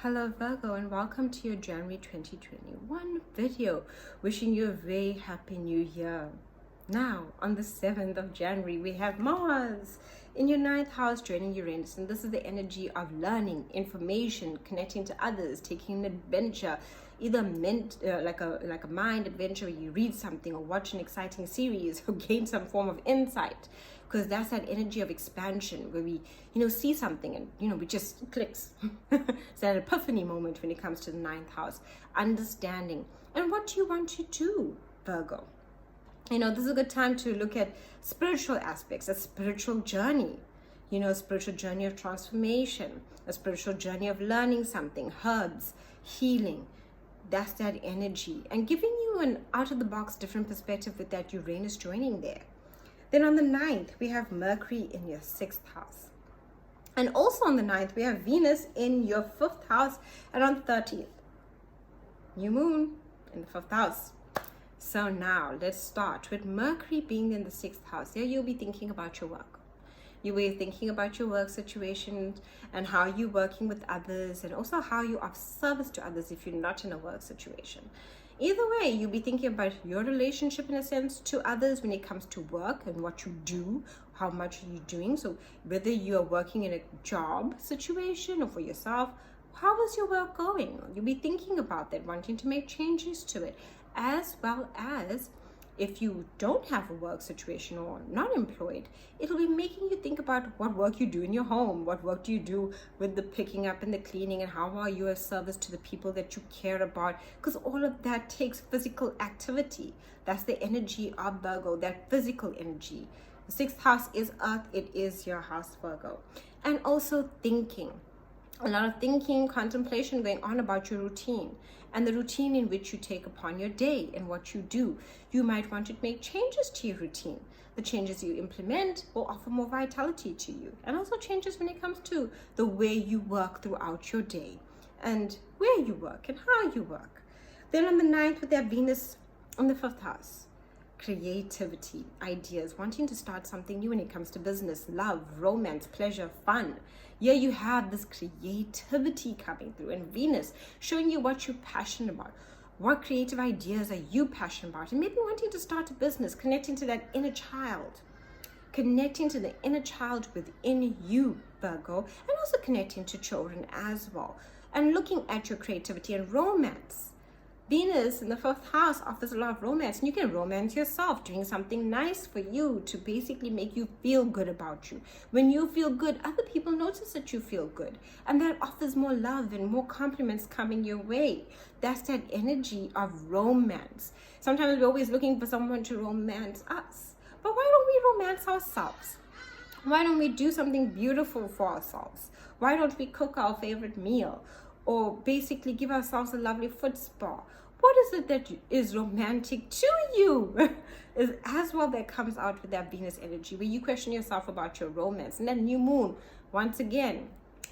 Hello Virgo, and welcome to your January 2021 video. Wishing you a very happy new year. Now, on the 7th of January, we have Mars in your 9th house joining Uranus, and this is the energy of learning, information, connecting to others, taking an adventure, either meant like a mind adventure where you read something or watch an exciting series or gain some form of insight, because that's that energy of expansion where we see something and we just clicks. It's that epiphany moment when it comes to the 9th house, understanding. And what do you want to do, Virgo? This is a good time to look at spiritual aspects, a spiritual journey, a spiritual journey of transformation, a spiritual journey of learning something, herbs, healing. That's that energy, and giving you an out-of-the-box different perspective with that Uranus joining there. Then on the 9th, we have Mercury in your 6th house. And also on the 9th, we have Venus in your 5th house, and on 30th, new moon in the 5th house. So now let's start with Mercury being in the 6th house. Here you'll be thinking about your work. You will be thinking about your work situation and how you're working with others, and also how you are of service to others if you're not in a work situation. Either way, you'll be thinking about your relationship in a sense to others when it comes to work and what you do, how much are you doing. So whether you are working in a job situation or for yourself, how is your work going? You'll be thinking about that, wanting to make changes to it, as well as if you don't have a work situation or not employed, it'll be making you think about what work you do in your home, what work do you do with the picking up and the cleaning, and how are you of service to the people that you care about, because all of that takes physical activity. That's the energy of Virgo, that physical energy. The 6th house is Earth, it is your house, Virgo. And also thinking. A lot of thinking, contemplation going on about your routine and the routine in which you take upon your day and what you do. You might want to make changes to your routine. The changes you implement will offer more vitality to you, and also changes when it comes to the way you work throughout your day and where you work and how you work. Then on the 9th, with that Venus in the 5th house, creativity, ideas, wanting to start something new when it comes to business, love, romance, pleasure, fun. Yeah, you have this creativity coming through, and Venus showing you what you're passionate about. What creative ideas are you passionate about? And maybe wanting to start a business, connecting to that inner child, connecting to the inner child within you, Virgo, and also connecting to children as well, and looking at your creativity and romance. Venus in the 5th house offers a lot of romance, and you can romance yourself, doing something nice for you to basically make you feel good about you. When you feel good, other people notice that you feel good, and that offers more love and more compliments coming your way. That's that energy of romance. Sometimes we're always looking for someone to romance us, but why don't we romance ourselves? Why don't we do something beautiful for ourselves? Why don't we cook our favorite meal, or basically give ourselves a lovely foot spa? What is it that is romantic to you? Is as well that comes out with that Venus energy, where you question yourself about your romance. And that new moon, once again,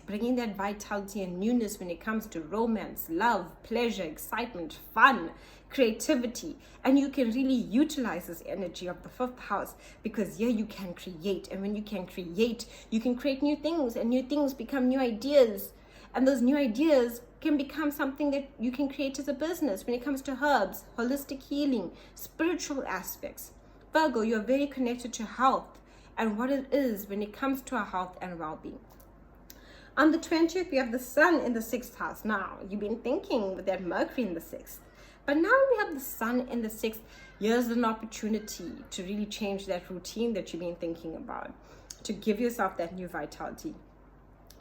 bringing that vitality and newness when it comes to romance, love, pleasure, excitement, fun, creativity. And you can really utilize this energy of the 5th house, because here you can create. And when you can create, you can create new things, and new things become new ideas. And those new ideas can become something that you can create as a business when it comes to herbs, holistic healing, spiritual aspects. Virgo, you're very connected to health and what it is when it comes to our health and well-being. On the 20th, we have the Sun in the 6th house. Now, you've been thinking with that Mercury in the 6th. But now we have the Sun in the 6th. Here's an opportunity to really change that routine that you've been thinking about, to give yourself that new vitality,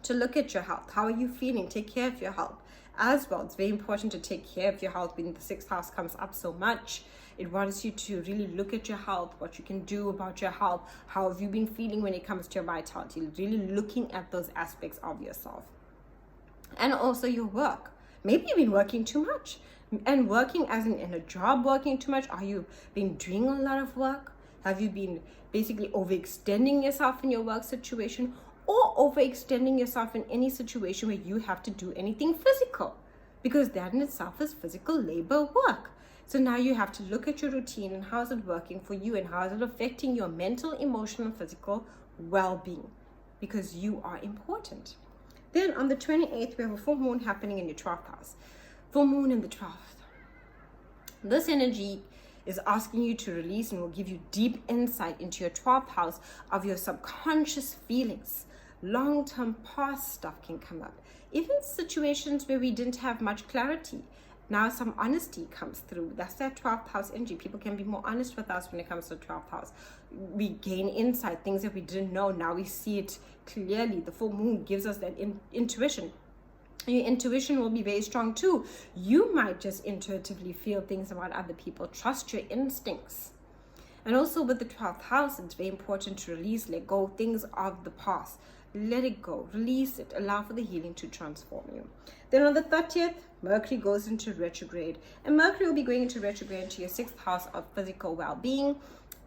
to look at your health. How are you feeling? Take care of your health as well. It's very important to take care of your health when the 6th house comes up so much. It wants you to really look at your health, what you can do about your health. How have you been feeling when it comes to your vitality? Really looking at those aspects of yourself. And also your work. Maybe you've been working too much, and working as in a job, working too much. Are you been doing a lot of work? Have you been basically overextending yourself in your work situation, or overextending yourself in any situation where you have to do anything physical? Because that in itself is physical labor work. So now you have to look at your routine and how is it working for you, and how is it affecting your mental, emotional, and physical well-being, because you are important. Then on the 28th, we have a full moon happening in your 12th house. Full moon in the 12th. This energy is asking you to release and will give you deep insight into your 12th house of your subconscious feelings. Long-term past stuff can come up. Even situations where we didn't have much clarity. Now some honesty comes through. That's that 12th house energy. People can be more honest with us when it comes to 12th house. We gain insight, things that we didn't know. Now we see it clearly. The full moon gives us that intuition. Your intuition will be very strong too. You might just intuitively feel things about other people. Trust your instincts. And also with the 12th house, it's very important to release, let go things of the past. Let it go, release it, allow for the healing to transform you. Then on the 30th, Mercury goes into retrograde. And Mercury will be going into retrograde into your 6th house of physical well-being,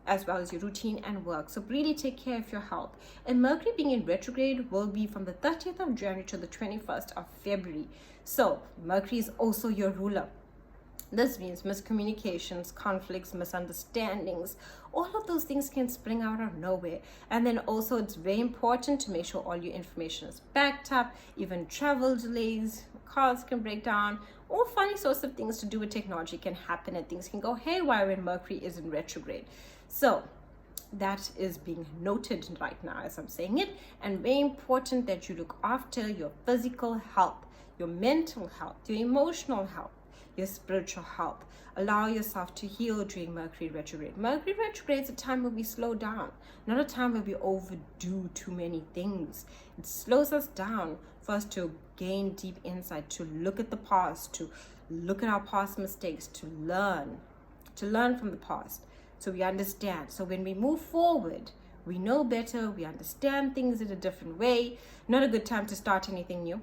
as well as your routine and work. So really take care of your health. And Mercury being in retrograde will be from the 30th of January to the 21st of February. So Mercury is also your ruler. This means miscommunications, conflicts, misunderstandings. All of those things can spring out of nowhere. And then also it's very important to make sure all your information is backed up. Even travel delays, cars can break down. All funny sorts of things to do with technology can happen and things can go haywire when Mercury is in retrograde. So that is being noted right now as I'm saying it. And very important that you look after your physical health, your mental health, your emotional health, your spiritual health. Allow yourself to heal during Mercury retrograde. Mercury retrograde is a time where we slow down, not a time where we overdo too many things. It slows us down for us to gain deep insight, to look at the past, to look at our past mistakes, to learn from the past, so we understand. So when we move forward, we know better, we understand things in a different way. Not a good time to start anything new.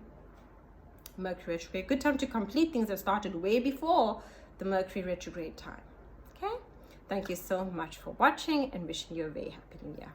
Mercury retrograde, good time to complete things that started way before the Mercury retrograde time. Okay, thank you so much for watching and wishing you a very happy new year.